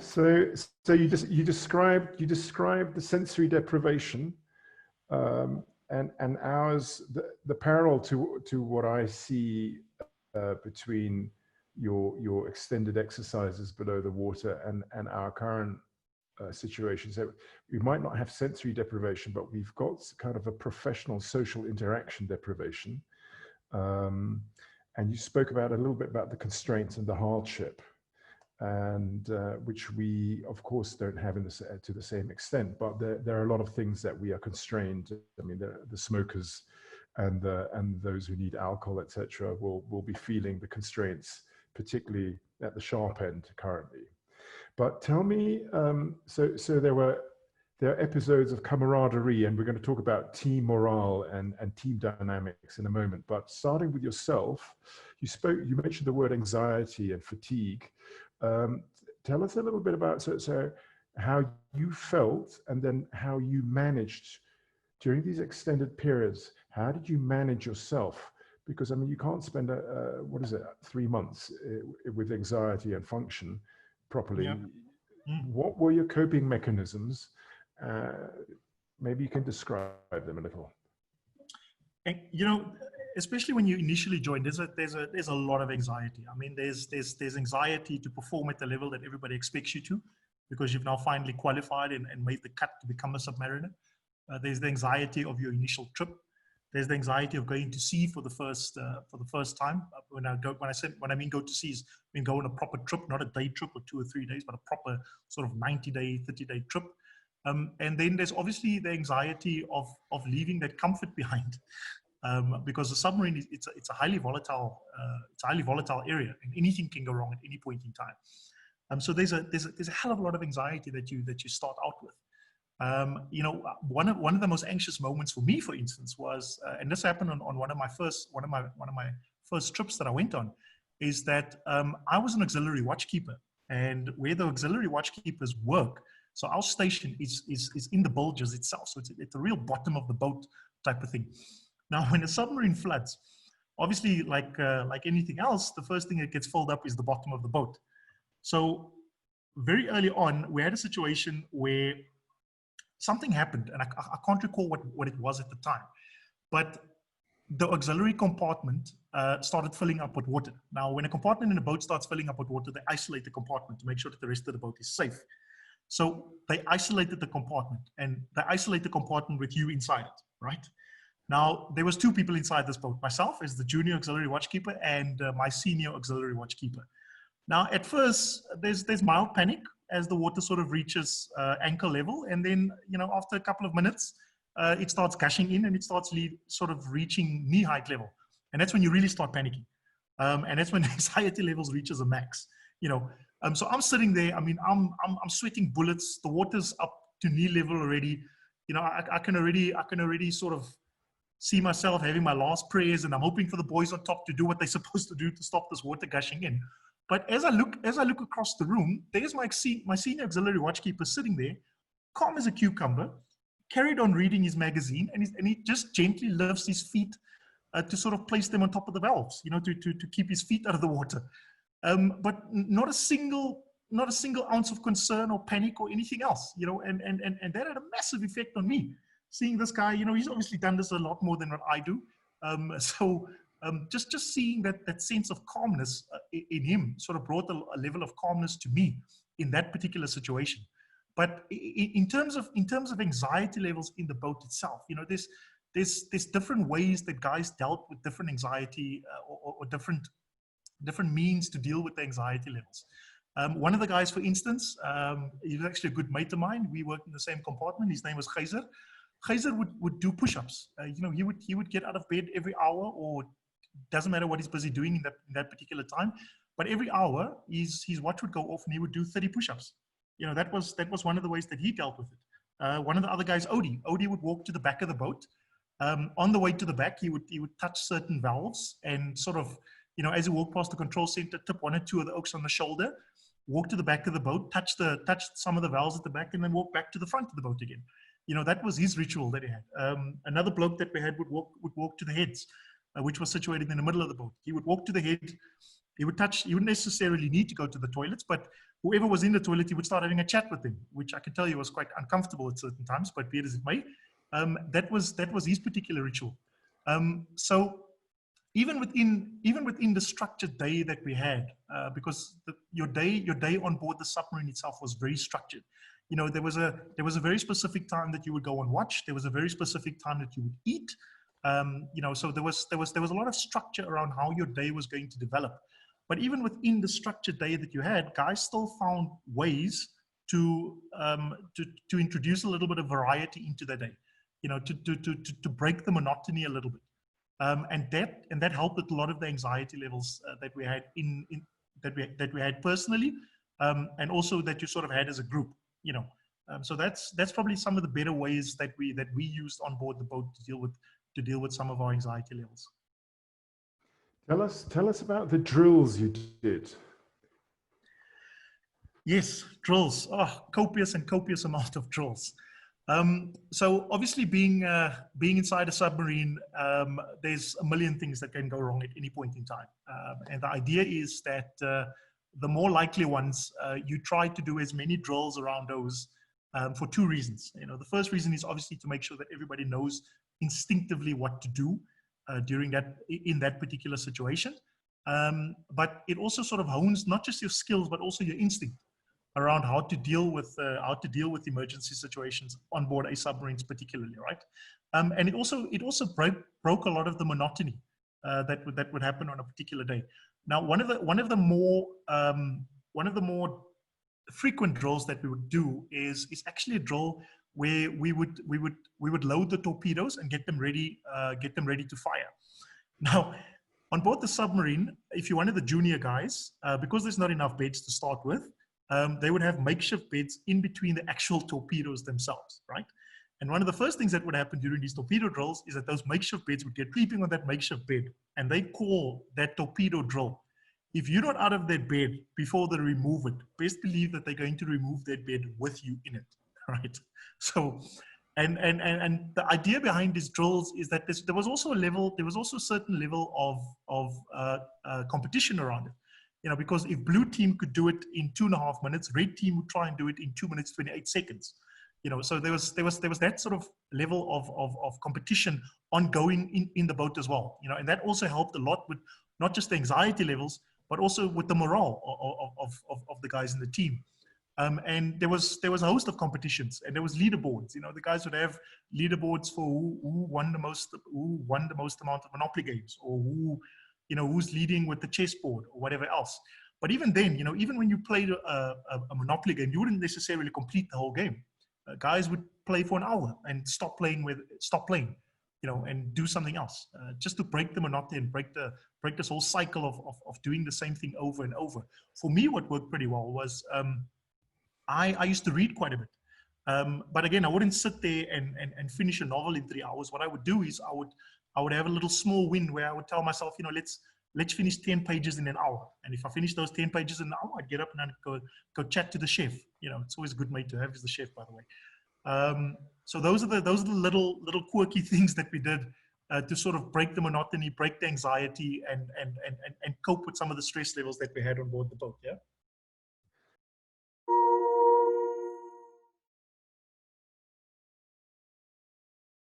So, so you described the sensory deprivation, and ours, the parallel to what I see between your extended exercises below the water and our current situation. So we might not have sensory deprivation, but we've got kind of a professional social interaction deprivation. And you spoke about a little bit about the constraints and the hardship, and which we of course don't have to the same extent, but there are a lot of things that we are constrained. I mean, the smokers and those who need alcohol, etc., will be feeling the constraints, particularly at the sharp end currently. But tell me, so there are episodes of camaraderie, and we're going to talk about team morale and team dynamics in a moment. But starting with yourself, you mentioned the word anxiety and fatigue. Tell us a little bit about so how you felt, and then how you managed during these extended periods. How did you manage yourself? Because I mean, you can't spend 3 months with anxiety and function properly. Yeah. What were your coping mechanisms? Maybe you can describe them a little. And, you know, especially when you initially join, there's a lot of anxiety. I mean, there's anxiety to perform at the level that everybody expects you to, because you've now finally qualified and made the cut to become a submariner. There's the anxiety of your initial trip. There's the anxiety of going to sea for the first time. When I mean go to sea, I mean go on a proper trip, not a day trip or 2 or 3 days, but a proper sort of 90-day, 30-day trip. And then there's obviously the anxiety of leaving that comfort behind, because the submarine it's a highly volatile area, and anything can go wrong at any point in time. So there's a hell of a lot of anxiety that you start out with. You know, one of the most anxious moments for me, for instance, was, and this happened on one of my first trips that I went on, is that I was an auxiliary watchkeeper, and where the auxiliary watchkeepers work. So our station is in the bulges itself. So it's at the real bottom of the boat type of thing. Now, when a submarine floods, obviously, like anything else, the first thing that gets filled up is the bottom of the boat. So very early on, we had a situation where something happened, and I can't recall what it was at the time, but the auxiliary compartment started filling up with water. Now, when a compartment in a boat starts filling up with water, they isolate the compartment to make sure that the rest of the boat is safe. So they isolated the compartment, and they isolate the compartment with you inside it, right? Now, there was 2 people inside this boat, myself as the junior auxiliary watchkeeper and my senior auxiliary watchkeeper. Now, at first, there's mild panic as the water sort of reaches ankle level. And then, you know, after a couple of minutes, it starts gushing in, and it starts sort of reaching knee height level. And that's when you really start panicking. And that's when anxiety levels reaches a max, you know. So I'm sitting there. I mean, I'm sweating bullets. The water's up to knee level already. You know, I can already sort of see myself having my last prayers, and I'm hoping for the boys on top to do what they're supposed to do to stop this water gushing in. But as I look across the room, there's my senior auxiliary watchkeeper sitting there, calm as a cucumber, carried on reading his magazine, and he just gently lifts his feet to sort of place them on top of the valves, you know, to keep his feet out of the water. But not a single ounce of concern or panic or anything else, you know, and that had a massive effect on me. Seeing this guy, you know, he's obviously done this a lot more than what I do. Just seeing that sense of calmness in him sort of brought a level of calmness to me in that particular situation. But in terms of anxiety levels in the boat itself, you know, there's different ways that guys dealt with different anxiety or different means to deal with the anxiety levels. One of the guys, for instance, he was actually a good mate of mine. We worked in the same compartment. His name was Geyser. Geyser would do push-ups. You know, he would get out of bed every hour, or doesn't matter what he's busy doing in that particular time, but every hour his watch would go off and he would do 30 push-ups. You know, that was one of the ways that he dealt with it. One of the other guys, Odie would walk to the back of the boat. On the way to the back, he would touch certain valves and sort of, you know, as he walked past the control center, tip 1 or 2 of the oaks on the shoulder, walk to the back of the boat, touch some of the valves at the back, and then walk back to the front of the boat again. You know, that was his ritual that he had. Another bloke that we had would walk to the heads, which was situated in the middle of the boat. He would walk to the head. He wouldn't necessarily need to go to the toilets, but whoever was in the toilet, he would start having a chat with him, which I can tell you was quite uncomfortable at certain times, but be it as it may. That was his particular ritual. So even within the structured day that we had, because your day on board the submarine itself was very structured. You know, there was a very specific time that you would go and watch. There was a very specific time that you would eat. You know, so there was a lot of structure around how your day was going to develop. But even within the structured day that you had, guys still found ways to introduce a little bit of variety into the day. You know, to break the monotony a little bit. And that helped with a lot of the anxiety levels that we had that we had personally, and also that you sort of had as a group. You know, so that's probably some of the better ways that we used on board the boat to deal with some of our anxiety levels. Tell us about the drills you did. Yes, drills. Oh, copious amount of drills. So obviously being inside a submarine, there's a million things that can go wrong at any point in time. And the idea is that the more likely ones, you try to do as many drills around those for two reasons. You know, the first reason is obviously to make sure that everybody knows instinctively what to do in that particular situation. But it also sort of hones not just your skills, but also your instinct around how to deal with emergency situations on board a submarines, particularly, right? And it also broke a lot of the monotony that would happen on a particular day. Now, one of the more frequent drills that we would do is actually a drill where we would load the torpedoes and get them ready to fire. Now, on board the submarine, if you're one of the junior guys, because there's not enough beds to start with, they would have makeshift beds in between the actual torpedoes themselves, right? And one of the first things that would happen during these torpedo drills is that those makeshift beds would get sleeping on that makeshift bed, and they call that torpedo drill. If you're not out of that bed before they remove it, best believe that they're going to remove that bed with you in it, right? So, and the idea behind these drills is that there was also a certain level of competition around it. You know, because if blue team could do it in 2.5 minutes, red team would try and do it in 2 minutes, 28 seconds. You know, so there was that sort of level of competition ongoing in the boat as well. You know, and that also helped a lot with not just the anxiety levels, but also with the morale of the guys in the team. And there was a host of competitions, and there was leaderboards. You know, the guys would have leaderboards for who won the most amount of Monopoly games, or who's leading with the chessboard or whatever else. But even then, you know, even when you played a Monopoly game, you wouldn't necessarily complete the whole game. Guys would play for an hour and stop playing, you know, and do something else, just to break the monotony and break this whole cycle of doing the same thing over and over. For me, what worked pretty well was I used to read quite a bit. But again, I wouldn't sit there and finish a novel in 3 hours. What I would do is I would have a little small win where I would tell myself, you know, let's finish 10 pages in an hour. And if I finish those 10 pages in an hour, I'd get up and I'd go chat to the chef. You know, it's always a good mate to have is the chef, by the way. So those are the little quirky things that we did to sort of break the monotony, break the anxiety, and cope with some of the stress levels that we had on board the boat. Yeah.